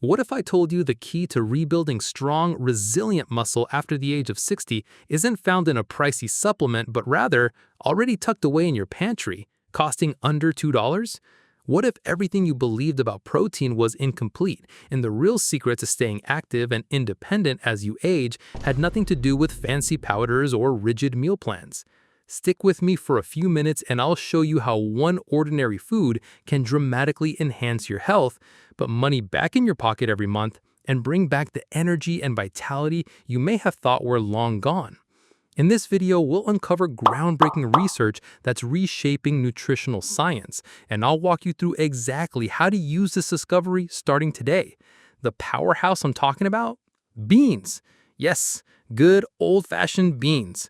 What if I told you the key to rebuilding strong, resilient muscle after the age of 60 isn't found in a pricey supplement, but rather already tucked away in your pantry, costing under $2? What if everything you believed about protein was incomplete, and the real secret to staying active and independent as you age had nothing to do with fancy powders or rigid meal plans? Stick with me for a few minutes and I'll show you how one ordinary food can dramatically enhance your health, put money back in your pocket every month, and bring back the energy and vitality you may have thought were long gone. In this video, we'll uncover groundbreaking research that's reshaping nutritional science, and I'll walk you through exactly how to use this discovery starting today. The powerhouse I'm talking about? Beans. Yes, good old-fashioned beans.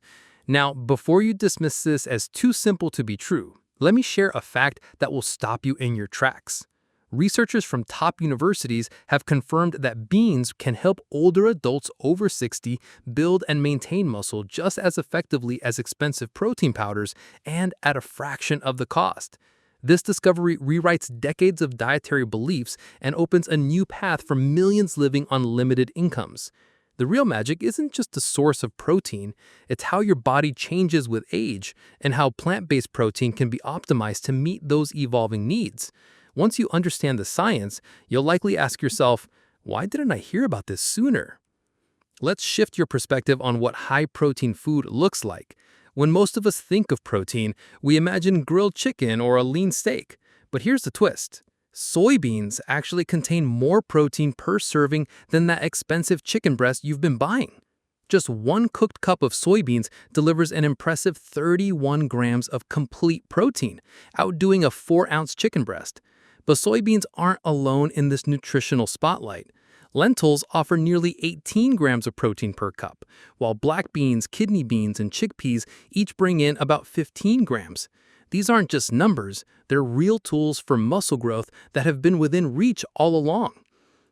Now, before you dismiss this as too simple to be true, let me share a fact that will stop you in your tracks. Researchers from top universities have confirmed that beans can help older adults over 60 build and maintain muscle just as effectively as expensive protein powders and at a fraction of the cost. This discovery rewrites decades of dietary beliefs and opens a new path for millions living on limited incomes. The real magic isn't just the source of protein, it's how your body changes with age and how plant-based protein can be optimized to meet those evolving needs. Once you understand the science, you'll likely ask yourself, why didn't I hear about this sooner? Let's shift your perspective on what high-protein food looks like. When most of us think of protein, we imagine grilled chicken or a lean steak. But here's the twist. Soybeans actually contain more protein per serving than that expensive chicken breast you've been buying. Just one cooked cup of soybeans delivers an impressive 31 grams of complete protein, outdoing a 4-ounce chicken breast. But soybeans aren't alone in this nutritional spotlight. Lentils offer nearly 18 grams of protein per cup, while black beans, kidney beans, and chickpeas each bring in about 15 grams. These aren't just numbers, they're real tools for muscle growth that have been within reach all along.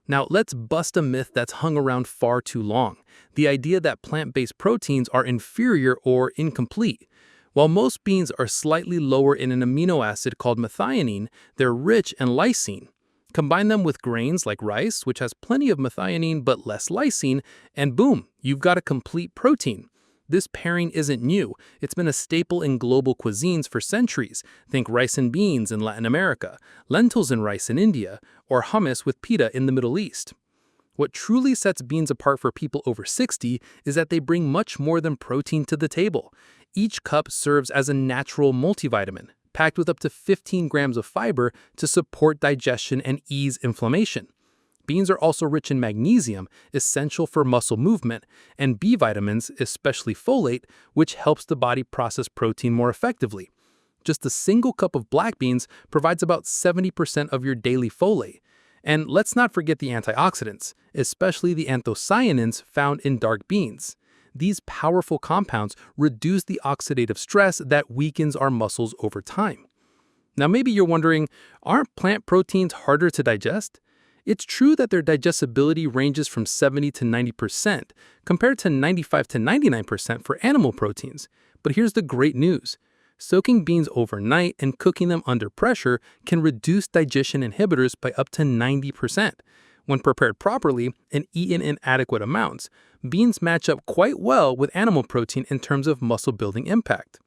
Now, let's bust a myth that's hung around far too long, the idea that plant-based proteins are inferior or incomplete. While most beans are slightly lower in an amino acid called methionine, they're rich in lysine. Combine them with grains like rice, which has plenty of methionine but less lysine, and boom, you've got a complete protein. This pairing isn't new. It's been a staple in global cuisines for centuries. Think rice and beans in Latin America, lentils and rice in India, or hummus with pita in the Middle East. What truly sets beans apart for people over 60 is that they bring much more than protein to the table. Each cup serves as a natural multivitamin, packed with up to 15 grams of fiber to support digestion and ease inflammation. Beans are also rich in magnesium, essential for muscle movement, and B vitamins, especially folate, which helps the body process protein more effectively. Just a single cup of black beans provides about 70% of your daily folate. And let's not forget the antioxidants, especially the anthocyanins found in dark beans. These powerful compounds reduce the oxidative stress that weakens our muscles over time. Now maybe you're wondering, aren't plant proteins harder to digest? It's true that their digestibility ranges from 70 to 90%, compared to 95 to 99% for animal proteins. But here's the great news. Soaking beans overnight and cooking them under pressure can reduce digestion inhibitors by up to 90%. When prepared properly and eaten in adequate amounts, beans match up quite well with animal protein in terms of muscle-building impact.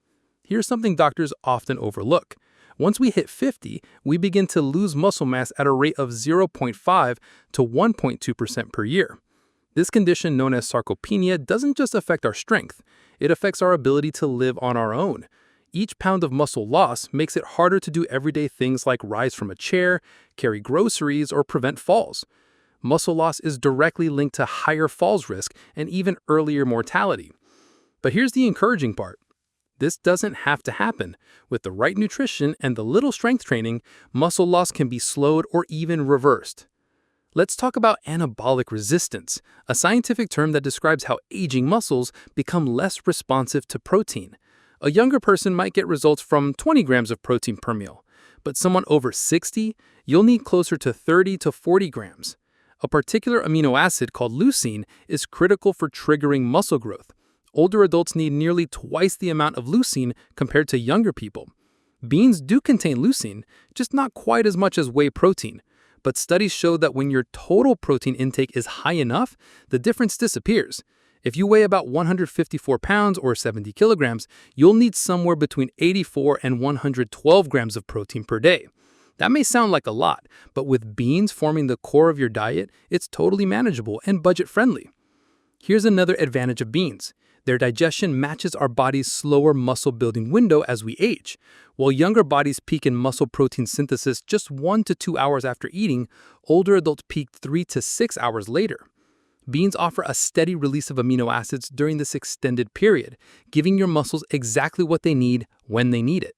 Here's something doctors often overlook. Once we hit 50, we begin to lose muscle mass at a rate of 0.5 to 1.2% per year. This condition, known as sarcopenia, doesn't just affect our strength, it affects our ability to live on our own. Each pound of muscle loss makes it harder to do everyday things like rise from a chair, carry groceries, or prevent falls. Muscle loss is directly linked to higher falls risk and even earlier mortality. But here's the encouraging part. This doesn't have to happen. With the right nutrition and the little strength training, muscle loss can be slowed or even reversed. Let's talk about anabolic resistance, a scientific term that describes how aging muscles become less responsive to protein. A younger person might get results from 20 grams of protein per meal, but someone over 60, you'll need closer to 30 to 40 grams. A particular amino acid called leucine is critical for triggering muscle growth. Older adults need nearly twice the amount of leucine compared to younger people. Beans do contain leucine, just not quite as much as whey protein. But studies show that when your total protein intake is high enough, the difference disappears. If you weigh about 154 pounds or 70 kilograms, you'll need somewhere between 84 and 112 grams of protein per day. That may sound like a lot, but with beans forming the core of your diet, it's totally manageable and budget-friendly. Here's another advantage of beans. Their digestion matches our body's slower muscle-building window as we age. While younger bodies peak in muscle protein synthesis just 1 to 2 hours after eating, older adults peak 3 to 6 hours later. Beans offer a steady release of amino acids during this extended period, giving your muscles exactly what they need when they need it.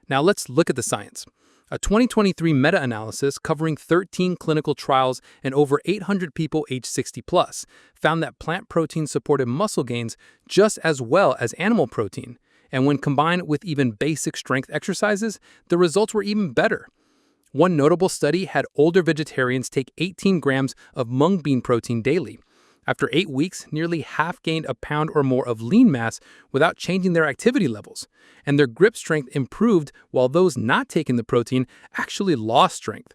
Now let's look at the science. A 2023 meta-analysis covering 13 clinical trials and over 800 people aged 60 plus found that plant protein supported muscle gains just as well as animal protein. And when combined with even basic strength exercises, the results were even better. One notable study had older vegetarians take 18 grams of mung bean protein daily. After 8 weeks, nearly half gained a pound or more of lean mass without changing their activity levels, and their grip strength improved while those not taking the protein actually lost strength.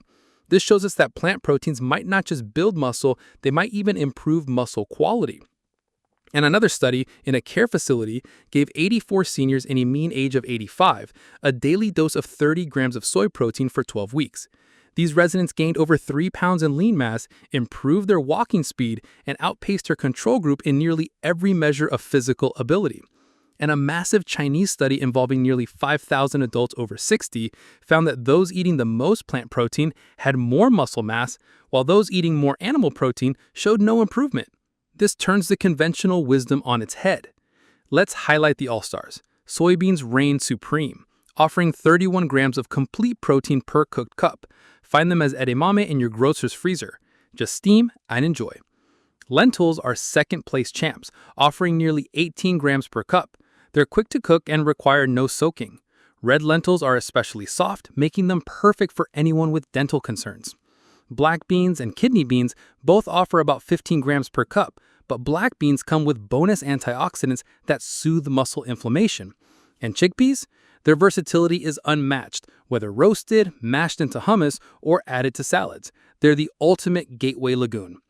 This shows us that plant proteins might not just build muscle, they might even improve muscle quality. And another study in a care facility gave 84 seniors in a mean age of 85 a daily dose of 30 grams of soy protein for 12 weeks. These residents gained over 3 pounds in lean mass, improved their walking speed, and outpaced their control group in nearly every measure of physical ability. And a massive Chinese study involving nearly 5,000 adults over 60 found that those eating the most plant protein had more muscle mass, while those eating more animal protein showed no improvement. This turns the conventional wisdom on its head. Let's highlight the all-stars. Soybeans reign supreme, offering 31 grams of complete protein per cooked cup. Find them as edamame in your grocer's freezer. Just steam and enjoy. Lentils are second-place champs, offering nearly 18 grams per cup. They're quick to cook and require no soaking. Red lentils are especially soft, making them perfect for anyone with dental concerns. Black beans and kidney beans both offer about 15 grams per cup, but black beans come with bonus antioxidants that soothe muscle inflammation. And chickpeas? Their versatility is unmatched, whether roasted, mashed into hummus, or added to salads. They're the ultimate gateway legume.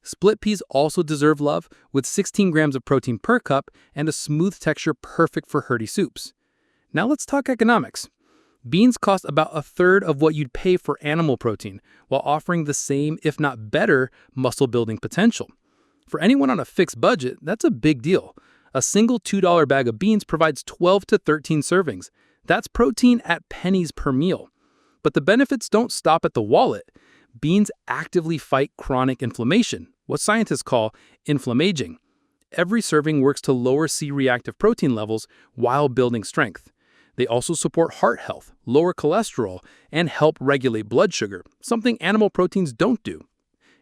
Split peas also deserve love, with 16 grams of protein per cup and a smooth texture perfect for hearty soups. Now let's talk economics. Beans cost about a third of what you'd pay for animal protein, while offering the same, if not better, muscle-building potential. For anyone on a fixed budget, that's a big deal. A single $2 bag of beans provides 12 to 13 servings. That's protein at pennies per meal. But the benefits don't stop at the wallet. Beans actively fight chronic inflammation, what scientists call inflammaging. Every serving works to lower C-reactive protein levels while building strength. They also support heart health, lower cholesterol, and help regulate blood sugar, something animal proteins don't do.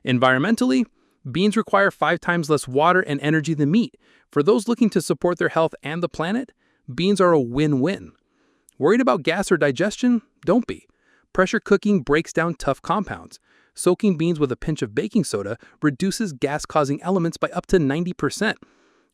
Environmentally, beans require 5 times less water and energy than meat. For those looking to support their health and the planet, beans are a win-win. Worried about gas or digestion? Don't be. Pressure cooking breaks down tough compounds. Soaking beans with a pinch of baking soda reduces gas-causing elements by up to 90%.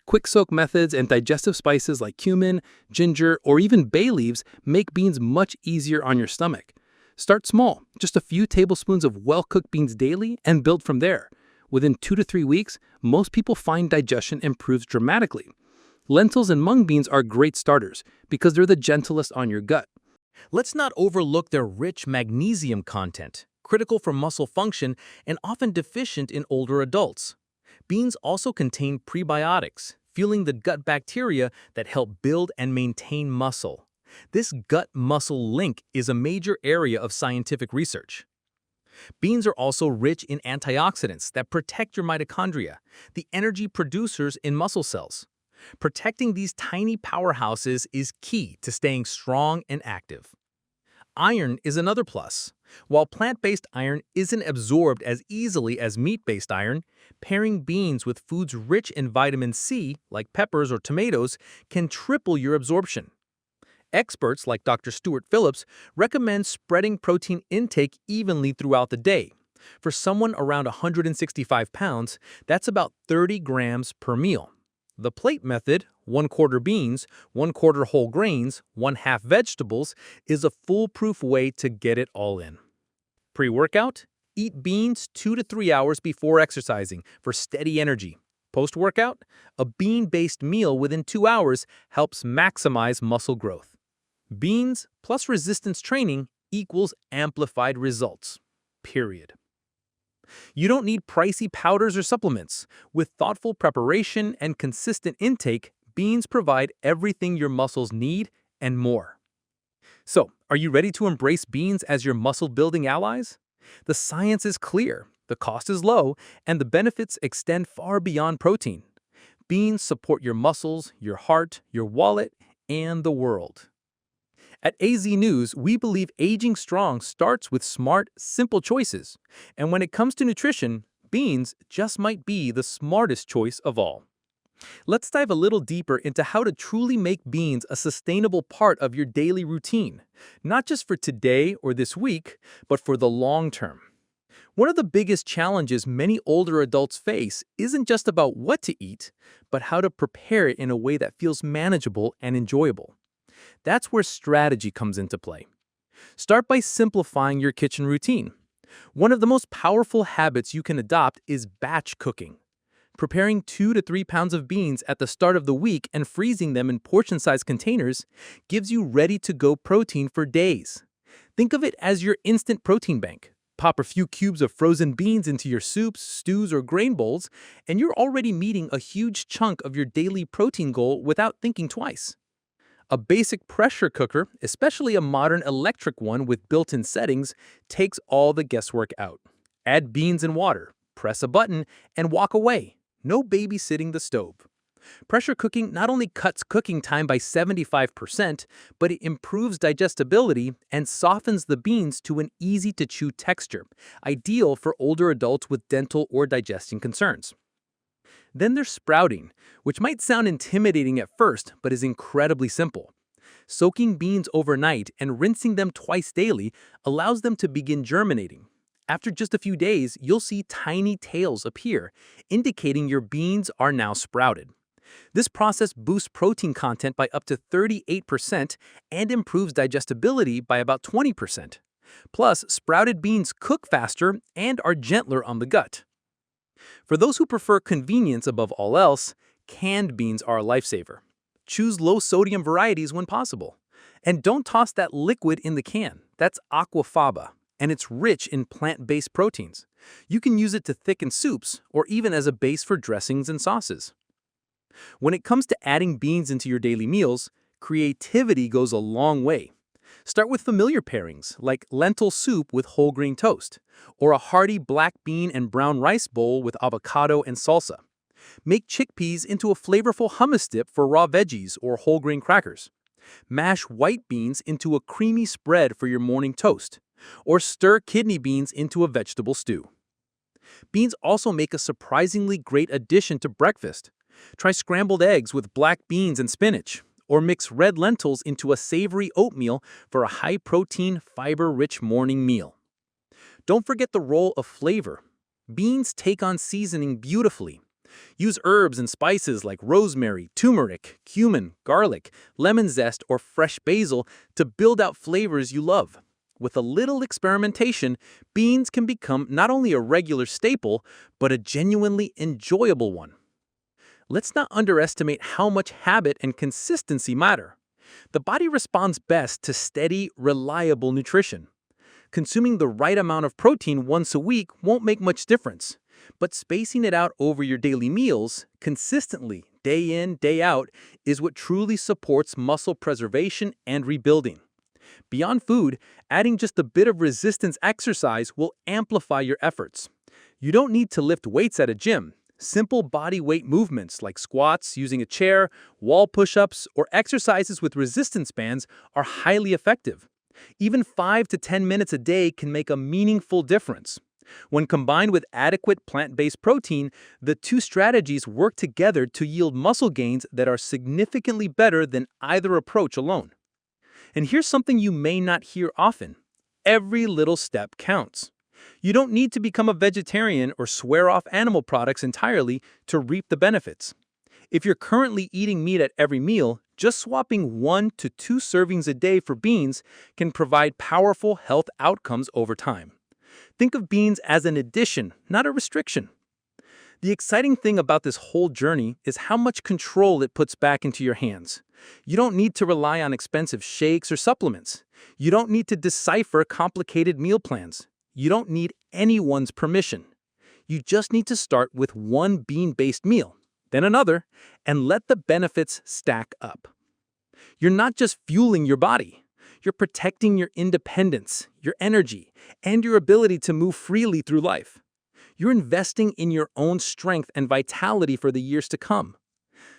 Quick soak methods and digestive spices like cumin, ginger, or even bay leaves make beans much easier on your stomach. Start small, just a few tablespoons of well-cooked beans daily, and build from there. Within 2 to 3 weeks, most people find digestion improves dramatically. Lentils and mung beans are great starters because they're the gentlest on your gut. Let's not overlook their rich magnesium content, critical for muscle function and often deficient in older adults. Beans also contain prebiotics, fueling the gut bacteria that help build and maintain muscle. This gut-muscle link is a major area of scientific research. Beans are also rich in antioxidants that protect your mitochondria, the energy producers in muscle cells. Protecting these tiny powerhouses is key to staying strong and active. Iron is another plus. While plant-based iron isn't absorbed as easily as meat-based iron, pairing beans with foods rich in vitamin C, like peppers or tomatoes, can triple your absorption. Experts like Dr. Stuart Phillips recommend spreading protein intake evenly throughout the day. For someone around 165 pounds, that's about 30 grams per meal. The plate method, 1/4 beans, 1/4 whole grains, 1/2 vegetables, is a foolproof way to get it all in. Pre-workout? Eat beans 2 to 3 hours before exercising for steady energy. Post-workout, a bean-based meal within 2 hours helps maximize muscle growth. Beans plus resistance training equals amplified results. Period. You don't need pricey powders or supplements. With thoughtful preparation and consistent intake, beans provide everything your muscles need and more. So, are you ready to embrace beans as your muscle-building allies? The science is clear, the cost is low, and the benefits extend far beyond protein. Beans support your muscles, your heart, your wallet, and the world. At AZ News, we believe aging strong starts with smart, simple choices. And when it comes to nutrition, beans just might be the smartest choice of all. Let's dive a little deeper into how to truly make beans a sustainable part of your daily routine, not just for today or this week, but for the long term. One of the biggest challenges many older adults face isn't just about what to eat, but how to prepare it in a way that feels manageable and enjoyable. That's where strategy comes into play. Start by simplifying your kitchen routine. One of the most powerful habits you can adopt is batch cooking. Preparing 2 to 3 pounds of beans at the start of the week and freezing them in portion-sized containers gives you ready-to-go protein for days. Think of it as your instant protein bank. Pop a few cubes of frozen beans into your soups, stews, or grain bowls, and you're already meeting a huge chunk of your daily protein goal without thinking twice. A basic pressure cooker, especially a modern electric one with built-in settings, takes all the guesswork out. Add beans and water, press a button, and walk away. No babysitting the stove. Pressure cooking not only cuts cooking time by 75%, but it improves digestibility and softens the beans to an easy-to-chew texture, ideal for older adults with dental or digestion concerns. Then there's sprouting, which might sound intimidating at first, but is incredibly simple. Soaking beans overnight and rinsing them twice daily allows them to begin germinating. After just a few days, you'll see tiny tails appear, indicating your beans are now sprouted. This process boosts protein content by up to 38% and improves digestibility by about 20%. Plus, sprouted beans cook faster and are gentler on the gut. For those who prefer convenience above all else, canned beans are a lifesaver. Choose low-sodium varieties when possible. And don't toss that liquid in the can. That's aquafaba, and it's rich in plant-based proteins. You can use it to thicken soups or even as a base for dressings and sauces. When it comes to adding beans into your daily meals, creativity goes a long way. Start with familiar pairings like lentil soup with whole grain toast, or a hearty black bean and brown rice bowl with avocado and salsa. Make chickpeas into a flavorful hummus dip for raw veggies or whole grain crackers. Mash white beans into a creamy spread for your morning toast, or stir kidney beans into a vegetable stew. Beans also make a surprisingly great addition to breakfast. Try scrambled eggs with black beans and spinach, or mix red lentils into a savory oatmeal for a high-protein, fiber-rich morning meal. Don't forget the role of flavor. Beans take on seasoning beautifully. Use herbs and spices like rosemary, turmeric, cumin, garlic, lemon zest, or fresh basil to build out flavors you love. With a little experimentation, beans can become not only a regular staple, but a genuinely enjoyable one. Let's not underestimate how much habit and consistency matter. The body responds best to steady, reliable nutrition. Consuming the right amount of protein once a week won't make much difference, but spacing it out over your daily meals, consistently, day in, day out, is what truly supports muscle preservation and rebuilding. Beyond food, adding just a bit of resistance exercise will amplify your efforts. You don't need to lift weights at a gym. Simple body weight movements like squats using a chair, wall push-ups, or exercises with resistance bands are highly effective. Even 5 to 10 minutes a day can make a meaningful difference. When combined with adequate plant-based protein, the two strategies work together to yield muscle gains that are significantly better than either approach alone. And here's something you may not hear often. Every little step counts. You don't need to become a vegetarian or swear off animal products entirely to reap the benefits. If you're currently eating meat at every meal, just swapping 1 to 2 servings a day for beans can provide powerful health outcomes over time. Think of beans as an addition, not a restriction. The exciting thing about this whole journey is how much control it puts back into your hands. You don't need to rely on expensive shakes or supplements. You don't need to decipher complicated meal plans. You don't need anyone's permission. You just need to start with one bean-based meal, then another, and let the benefits stack up. You're not just fueling your body. You're protecting your independence, your energy, and your ability to move freely through life. You're investing in your own strength and vitality for the years to come.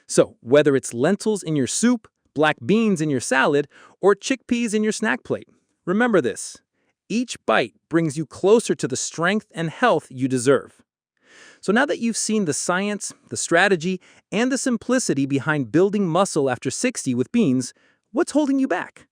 So, whether it's lentils in your soup, black beans in your salad, or chickpeas in your snack plate, remember this: each bite brings you closer to the strength and health you deserve. So now that you've seen the science, the strategy, and the simplicity behind building muscle after 60 with beans, what's holding you back?